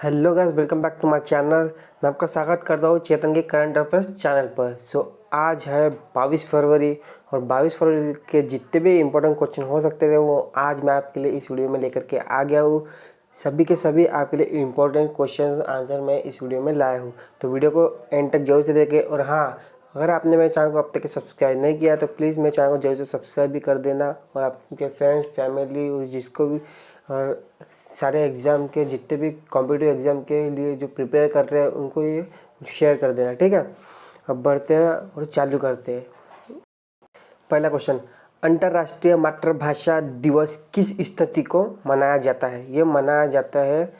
Hello guys, welcome back to my channel. मैं आपका स्वागत करता हूँ चेतन के करंट अफेयर्स चैनल पर। आज है 22 फरवरी और 22 फरवरी के जितने भी इम्पोर्टेंट क्वेश्चन हो सकते थे वो आज मैं आपके लिए इस वीडियो में लेकर के आ गया हूँ। सभी के सभी आपके लिए इम्पोर्टेंट क्वेश्चन आंसर मैं इस वीडियो में लाया हूँ, तो वीडियो को एंड तक जरूर से देखें। और हाँ, अगर आपने मेरे चैनल को अब तक सब्सक्राइब नहीं किया तो प्लीज़ मेरे चैनल को जरूर से सब्सक्राइब भी कर देना। और आपके फ्रेंड्स, फैमिली और जिसको भी और सारे एग्ज़ाम के जितने भी कॉम्पिटिटिव एग्ज़ाम के लिए जो प्रिपेयर कर रहे हैं उनको ये शेयर कर देना, ठीक है। अब बढ़ते हैं और चालू करते हैं। पहला क्वेश्चन, अंतर्राष्ट्रीय मातृभाषा दिवस किस स्थिति को मनाया जाता है? ये मनाया जाता है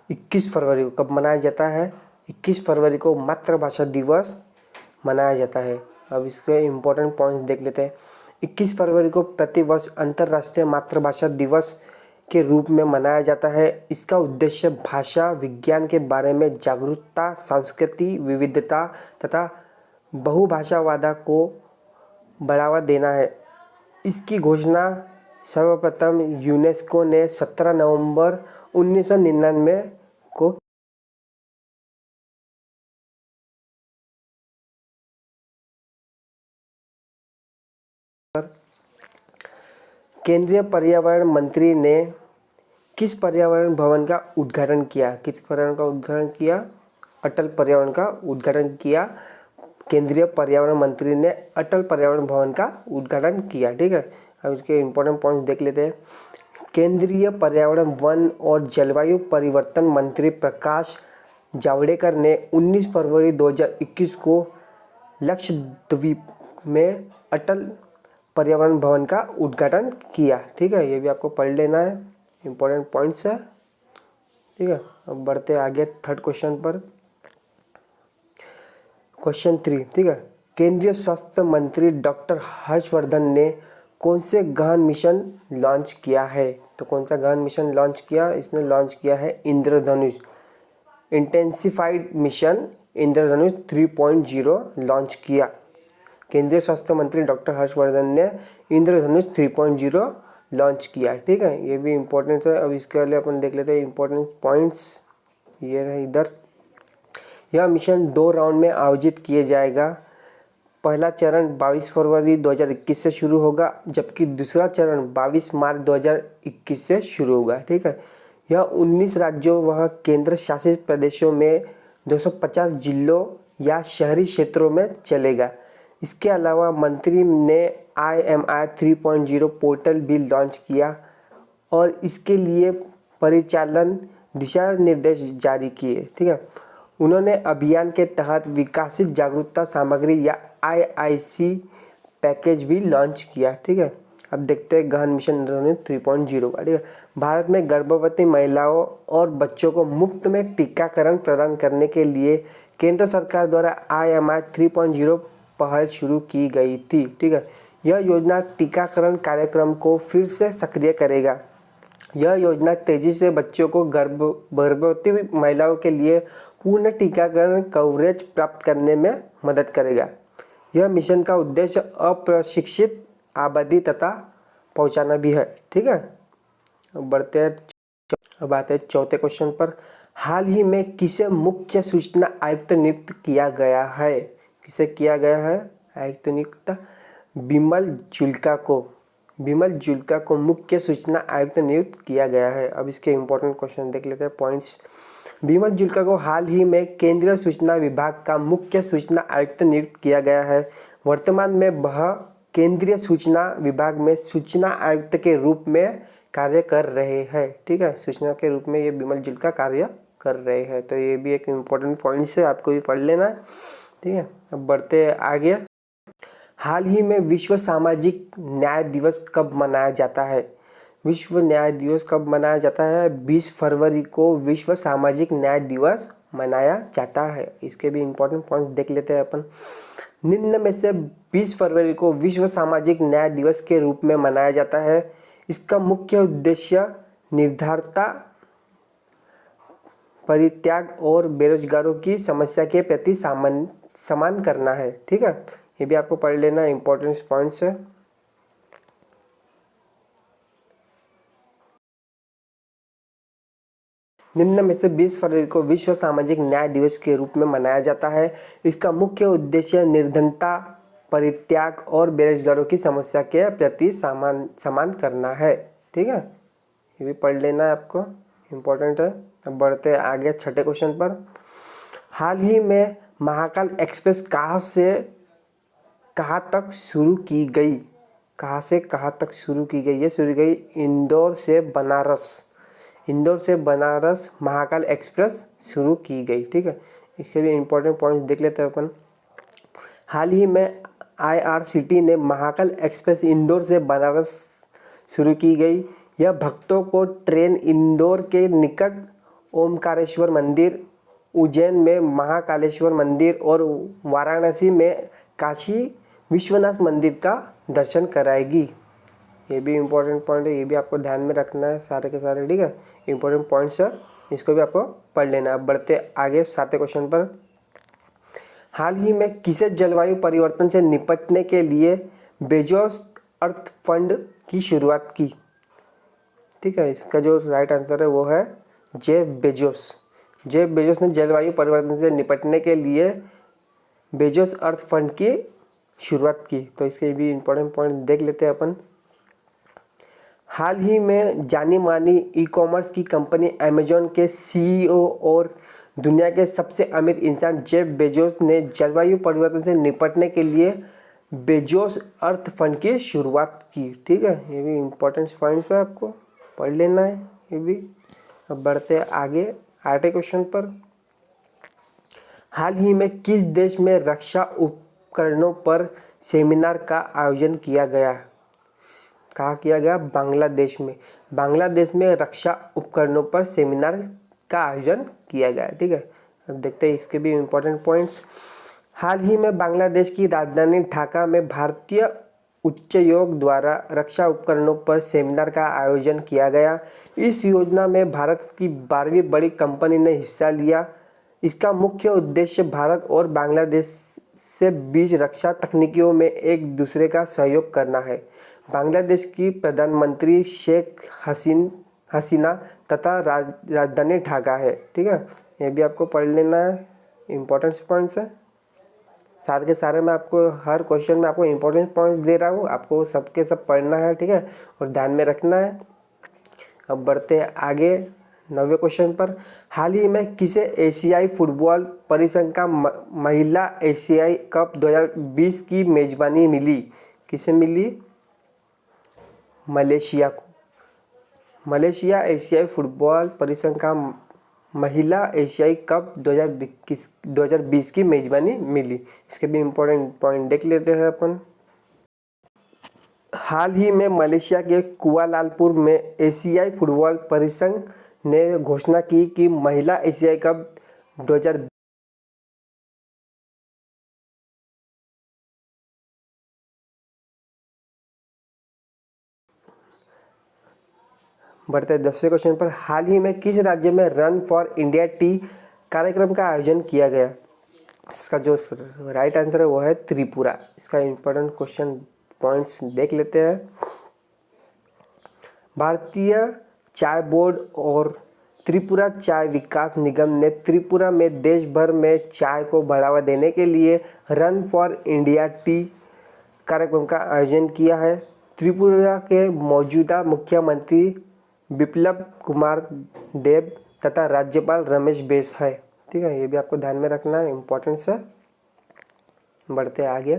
21 फरवरी को। कब मनाया जाता है? 21 फरवरी को मातृभाषा दिवस मनाया जाता है। अब इसके इम्पोर्टेंट पॉइंट्स देख लेते हैं। 21 फरवरी को प्रतिवर्ष अंतर्राष्ट्रीय मातृभाषा दिवस के रूप में मनाया जाता है। इसका उद्देश्य भाषा विज्ञान के बारे में जागरूकता, संस्कृति विविधता तथा बहुभाषावाद को बढ़ावा देना है। इसकी घोषणा सर्वप्रथम यूनेस्को ने 17 नवंबर 1999 को केंद्रीय पर्यावरण मंत्री ने किस पर्यावरण भवन का उद्घाटन किया? किस पर्यावरण का उद्घाटन किया? अटल पर्यावरण का उद्घाटन किया। केंद्रीय पर्यावरण मंत्री ने अटल पर्यावरण भवन का उद्घाटन किया, ठीक है। अब इसके इम्पोर्टेंट पॉइंट्स देख लेते हैं। केंद्रीय पर्यावरण, वन और जलवायु परिवर्तन मंत्री प्रकाश जावड़ेकर ने 19 फरवरी 2021 को लक्षद्वीप में अटल पर्यावरण भवन का उद्घाटन किया, ठीक है। ये भी आपको पढ़ लेना है, इम्पोर्टेंट पॉइंट्स है, ठीक है। अब बढ़ते आगे थर्ड क्वेश्चन पर। क्वेश्चन 3, ठीक है। केंद्रीय स्वास्थ्य मंत्री डॉक्टर हर्षवर्धन ने कौन से गहन मिशन लॉन्च किया है? तो कौन सा गहन मिशन लॉन्च किया? इसने लॉन्च किया है इंद्रधनुष, इंटेंसिफाइड मिशन इंद्रधनुष 3.0 लॉन्च किया। केंद्रीय स्वास्थ्य मंत्री डॉक्टर हर्षवर्धन ने इंद्रधनुष 3.0 लॉन्च किया, ठीक है। ये भी इम्पोर्टेंट है। अब इसके लिए अपन देख लेते हैं इम्पोर्टेंट पॉइंट्स। ये रहे इधर। यह मिशन 2 राउंड में आयोजित किया जाएगा। पहला चरण 22 फरवरी 2021 से शुरू होगा, जबकि दूसरा चरण 22 मार्च 2021 से शुरू होगा, ठीक है। यह 19 राज्यों व केंद्र शासित प्रदेशों में 250 जिलों या शहरी क्षेत्रों में चलेगा। इसके अलावा मंत्री ने IMI 3.0 पोर्टल भी लॉन्च किया और इसके लिए परिचालन दिशा निर्देश जारी किए, ठीक है। उन्होंने अभियान के तहत विकसित जागरूकता सामग्री या IIC पैकेज भी लॉन्च किया, ठीक है। अब देखते हैं गहन मिशन 3.0 का, ठीक है। भारत में गर्भवती महिलाओं और बच्चों को मुफ्त में टीकाकरण प्रदान करने के लिए केंद्र सरकार द्वारा IMI 3.0 पहल शुरू की गई थी, ठीक है। यह योजना टीकाकरण कार्यक्रम को फिर से सक्रिय करेगा। यह योजना तेजी से बच्चों को गर्भवती महिलाओं के लिए पूर्ण टीकाकरण कवरेज प्राप्त करने में मदद करेगा। यह मिशन का उद्देश्य अप्रशिक्षित आबादी तथा पहुंचाना भी है, ठीक है। अब बढ़ते हैं, अब आते हैं चौथे क्वेश्चन पर। हाल ही में किसे मुख्य सूचना आयुक्त नियुक्त किया गया है? किसे किया गया है आयुक्त नियुक्त? बिमल जुल्का को मुख्य सूचना आयुक्त नियुक्त किया गया है। अब इसके इम्पोर्टेंट क्वेश्चन देख लेते हैं, पॉइंट्स। बिमल जुल्का को हाल ही में केंद्रीय सूचना विभाग का मुख्य सूचना आयुक्त नियुक्त किया गया है। वर्तमान में वह केंद्रीय सूचना विभाग में सूचना आयुक्त के रूप में कार्य कर रहे हैं, ठीक है। सूचना के रूप में ये बिमल जुल्का कार्य कर रहे हैं, तो ये भी एक इम्पोर्टेंट पॉइंट्स है, आपको भी पढ़ लेना है, ठीक है। अब बढ़ते आगे। हाल ही में विश्व सामाजिक न्याय दिवस कब मनाया जाता है? विश्व न्याय दिवस कब मनाया जाता है? 20 फरवरी को विश्व सामाजिक न्याय दिवस मनाया जाता है। इसके भी इम्पोर्टेंट पॉइंट्स देख लेते हैं अपन। निम्न में से 20 फरवरी को विश्व सामाजिक न्याय दिवस के रूप में मनाया जाता है। इसका मुख्य उद्देश्य निर्धनता, परित्याग और बेरोजगारों की समस्या के प्रति समान करना है, ठीक है। ये भी आपको पढ़ लेना, इंपॉर्टेंट पॉइंट्स है। निम्न में से 20 फरवरी को विश्व सामाजिक न्याय दिवस के रूप में मनाया जाता है। इसका मुख्य उद्देश्य निर्धनता, परित्याग और बेरोजगारों की समस्या के प्रति समान करना है। ठीक है, ये भी पढ़ लेना है आपको, इम्पोर्टेंट है। अब बढ़ते हैं आगे छठे क्वेश्चन पर। हाल ही में महाकाल एक्सप्रेस कहाँ से कहाँ तक शुरू की गई? कहाँ से कहाँ तक शुरू की गई? ये शुरू गई इंदौर से बनारस। इंदौर से बनारस महाकाल एक्सप्रेस शुरू की गई। ठीक है, इसके भी इम्पोर्टेंट पॉइंट्स देख लेते हैं अपन। हाल ही में IRCTC ने महाकाल एक्सप्रेस इंदौर से बनारस शुरू की गई। यह भक्तों को ट्रेन इंदौर के निकट ओमकारेश्वर मंदिर, उज्जैन में महाकालेश्वर मंदिर और वाराणसी में काशी विश्वनाथ मंदिर का दर्शन कराएगी। ये भी इम्पोर्टेंट पॉइंट है, ये भी आपको ध्यान में रखना है सारे के सारे। ठीक है, इम्पोर्टेंट पॉइंट्स है, इसको भी आपको पढ़ लेना है। अब बढ़ते आगे सातवें क्वेश्चन पर। हाल ही में किसे जलवायु परिवर्तन से निपटने के लिए बेजोस अर्थ फंड की शुरुआत की? ठीक है, इसका जो राइट आंसर है वो है जेफ बेजोस। जेफ बेजोस ने जलवायु परिवर्तन से निपटने के लिए बेजोस अर्थ फंड की शुरुआत की। तो इसके भी इम्पोर्टेंट पॉइंट देख लेते हैं अपन। हाल ही में जानी मानी ई कॉमर्स की कंपनी अमेजॉन के CEO और दुनिया के सबसे अमीर इंसान जेफ बेजोस ने जलवायु परिवर्तन से निपटने के लिए बेजोस अर्थ फंड की शुरुआत की। ठीक है, ये भी इम्पोर्टेंट पॉइंट्स है, आपको पढ़ लेना है ये भी। अब बढ़ते हैं आगे आठवें क्वेश्चन पर। हाल ही में किस देश में रक्षा उपकरणों पर सेमिनार का आयोजन किया गया? कहाँ किया गया? बांग्लादेश में। बांग्लादेश में रक्षा उपकरणों पर सेमिनार का आयोजन किया गया। ठीक है, अब देखते हैं इसके भी इम्पोर्टेंट पॉइंट्स। हाल ही में बांग्लादेश की राजधानी ढाका में भारतीय उच्चायोग द्वारा रक्षा उपकरणों पर सेमिनार का आयोजन किया गया। इस योजना में भारत की 12वीं बड़ी कंपनी ने हिस्सा लिया। इसका मुख्य उद्देश्य भारत और बांग्लादेश से बीच रक्षा तकनीकों में एक दूसरे का सहयोग करना है। बांग्लादेश की प्रधानमंत्री शेख हसीना तथा राजधानी ढाका है। ठीक है, ये भी आपको पढ़ लेना है, इम्पोर्टेंट पॉइंट्स है सारे के सारे। मैं आपको हर क्वेश्चन में आपको इम्पोर्टेंट पॉइंट्स दे रहा हूँ, आपको सबके सब पढ़ना है। ठीक है, और ध्यान में रखना है। अब बढ़ते हैं आगे 9वें क्वेश्चन पर। हाल ही में किसे एशियाई फुटबॉल परिसंघ का महिला एशियाई कप 2020 की मेजबानी मिली? किसे मिली? मलेशिया को। मलेशिया एशियाई फुटबॉल परिसंघ का महिला एशियाई कप 2020 की मेजबानी मिली। इसके भी इम्पोर्टेंट पॉइंट देख लेते हैं अपन। हाल ही में मलेशिया के कुआलालंपुर में एशियाई फुटबॉल परिसंघ ने घोषणा की कि महिला एशियाई कप 2020 बढ़ते 10वें क्वेश्चन पर। हाल ही में किस राज्य में रन फॉर इंडिया टी कार्यक्रम का आयोजन किया गया? इसका जो राइट आंसर है वो है त्रिपुरा। इसका इम्पोर्टेंट क्वेश्चन पॉइंट्स देख लेते हैं। भारतीय चाय बोर्ड और त्रिपुरा चाय विकास निगम ने त्रिपुरा में देश भर में चाय को बढ़ावा देने के लिए रन फॉर इंडिया टी कार्यक्रम का आयोजन किया है। त्रिपुरा के मौजूदा मुख्यमंत्री बिप्लब कुमार देब तथा राज्यपाल रमेश बैस है। ठीक है, ये भी आपको ध्यान में रखना है, इम्पोर्टेंस है। बढ़ते आगे।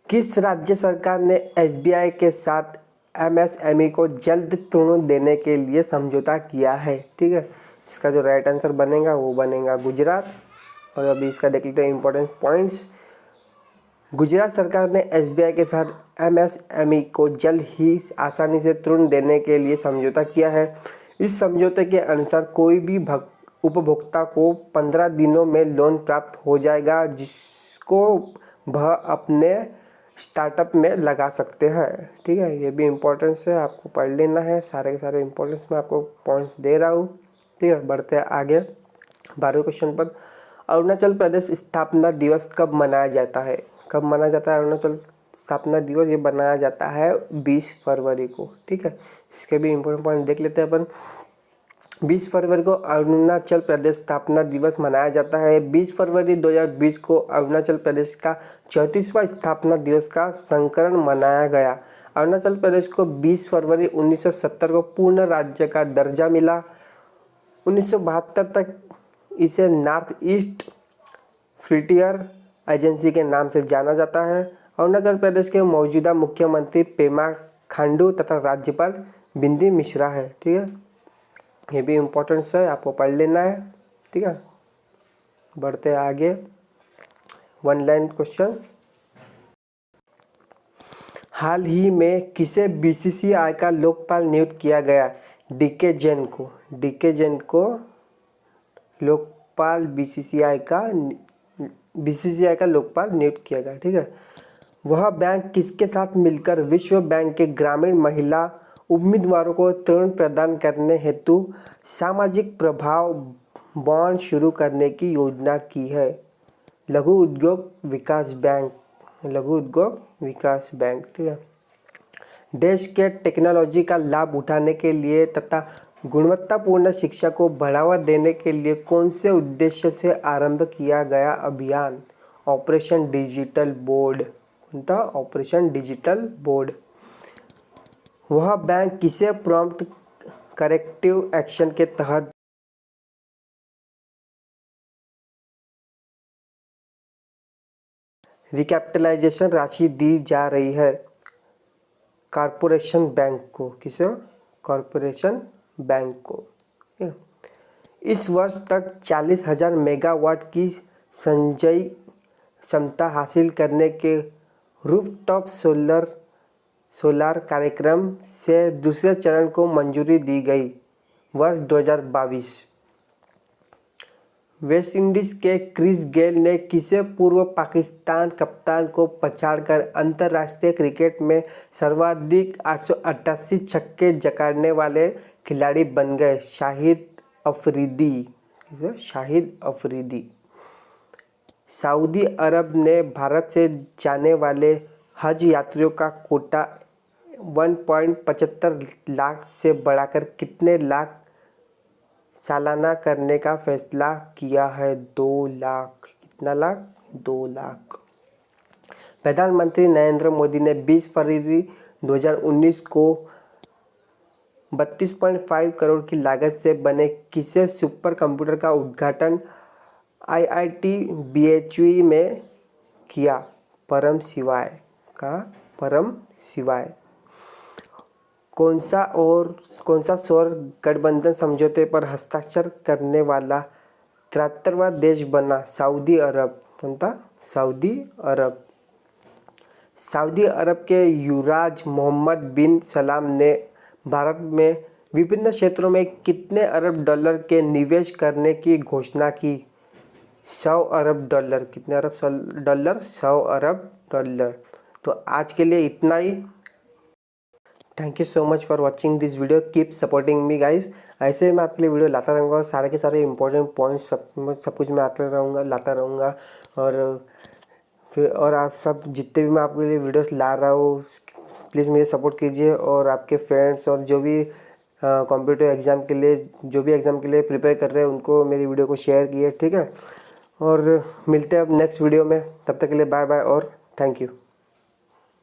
किस राज्य सरकार ने SBI के साथ MSME को जल्द ऋण देने के लिए समझौता किया है? ठीक है, इसका जो राइट आंसर बनेगा वो बनेगा गुजरात। और अभी इसका देख लेते हैं इम्पोर्टेंट पॉइंट्स। गुजरात सरकार ने SBI के साथ MSME को जल्द ही आसानी से ऋण देने के लिए समझौता किया है। इस समझौते के अनुसार कोई भी उपभोक्ता को 15 दिनों में लोन प्राप्त हो जाएगा, जिसको वह अपने स्टार्टअप में लगा सकते हैं। ठीक है, ये भी इम्पोर्टेंस है, आपको पढ़ लेना है। सारे के सारे इम्पोर्टेंस में आपको पॉइंट्स दे रहा हूँ। ठीक है, बढ़ते हैं आगे 12वें क्वेश्चन पर। अरुणाचल प्रदेश स्थापना दिवस कब मनाया जाता है? कब मनाया जाता है अरुणाचल स्थापना दिवस? ये मनाया जाता है 20 फरवरी को। ठीक है, इसके भी इम्पोर्टेंट पॉइंट देख लेते हैं अपन। 20 फरवरी को अरुणाचल प्रदेश स्थापना दिवस मनाया जाता है। 20 फरवरी 2020 को अरुणाचल प्रदेश का 34वां स्थापना दिवस का संस्करण मनाया गया। अरुणाचल प्रदेश को 20 फरवरी 1970 को पूर्ण राज्य का दर्जा मिला। 1972 तक इसे नॉर्थ ईस्ट फ्रंटियर एजेंसी के नाम से जाना जाता है। अरुणाचल प्रदेश के मौजूदा मुख्यमंत्री पेमा खांडू तथा राज्यपाल बिंदी मिश्रा है। ठीक है, ये भी इम्पोर्टेंस है, आपको पढ़ लेना है। ठीक है, बढ़ते हैं आगे। One line questions. हाल ही में किसे बीसीसीआई का लोकपाल नियुक्त किया गया? डीके जैन को। डीके जैन को लोकपाल बीसीसीआई का लोकपाल नियुक्त किया गया। ठीक है, वह बैंक किसके साथ मिलकर विश्व बैंक के ग्रामीण महिला उम्मीदवारों को ऋण प्रदान करने हेतु सामाजिक प्रभाव बॉन्ड शुरू करने की योजना की है? लघु उद्योग विकास बैंक। लघु उद्योग विकास बैंक। ठीक है, देश के टेक्नोलॉजी का लाभ उठाने के लिए तथा गुणवत्तापूर्ण शिक्षा को बढ़ावा देने के लिए कौन से उद्देश्य से आरंभ किया गया अभियान? Operation digital board. कौन? Operation digital board. वह बैंक किसे प्रॉम्प्ट करेक्टिव एक्शन के तहत रिकैपिटलाइजेशन राशि दी जा रही है? कॉरपोरेशन बैंक को। किसे? कॉरपोरेशन बैंक को। इस वर्ष तक 40,000 मेगावाट की संचयी क्षमता हासिल करने के रूफटॉप सोलार कार्यक्रम से दूसरे चरण को मंजूरी दी गई। वर्ष 2022। वेस्ट इंडीज के क्रिस गेल ने किसे पूर्व पाकिस्तान कप्तान को पछाड़कर अंतर्राष्ट्रीय क्रिकेट में सर्वाधिक 888 छक्के जकाने वाले खिलाड़ी बन गए? शाहिद अफरीदी। शाहिद अफरीदी। सऊदी अरब ने भारत से जाने वाले हज यात्रियों का कोटा 1.75 लाख से बढ़ाकर कितने लाख सालाना करने का फैसला किया है? 2 लाख। कितना लाख? 2 लाख। प्रधानमंत्री नरेंद्र मोदी ने 20 फरवरी 2019 को 32.5 करोड़ की लागत से बने किसे सुपर कंप्यूटर का उद्घाटन आईआईटी बीएचयू में किया? परम शिवाय का। परम शिवाय। कौन सा सौर गठबंधन समझौते पर हस्ताक्षर करने वाला 73वां देश बना? सऊदी अरब। कौन था? सऊदी अरब। सऊदी अरब के युवराज मोहम्मद बिन सलाम ने भारत में विभिन्न क्षेत्रों में कितने अरब डॉलर के निवेश करने की घोषणा की? 100 अरब डॉलर। कितने अरब डॉलर? 100 अरब डॉलर। तो आज के लिए इतना ही। Thank you so much for watching this video. Keep supporting me guys. ऐसे मैं आपके लिए वीडियो लाता रहूँगा, सारे के सारे इंपॉर्टेंट पॉइंट्स सब कुछ मैं लाता रहूँगा। और आप सब जितने भी मैं आपके लिए वीडियोस ला रहा हूँ, प्लीज़ मुझे सपोर्ट कीजिए। और आपके फ्रेंड्स और जो भी कॉम्पिटिटिव एग्ज़ाम के लिए प्रिपेयर कर रहे हैं उनको मेरी वीडियो को शेयर किए। ठीक है, और मिलते हैं अब नेक्स्ट वीडियो में। तब तक के लिए बाय बाय और थैंक यू।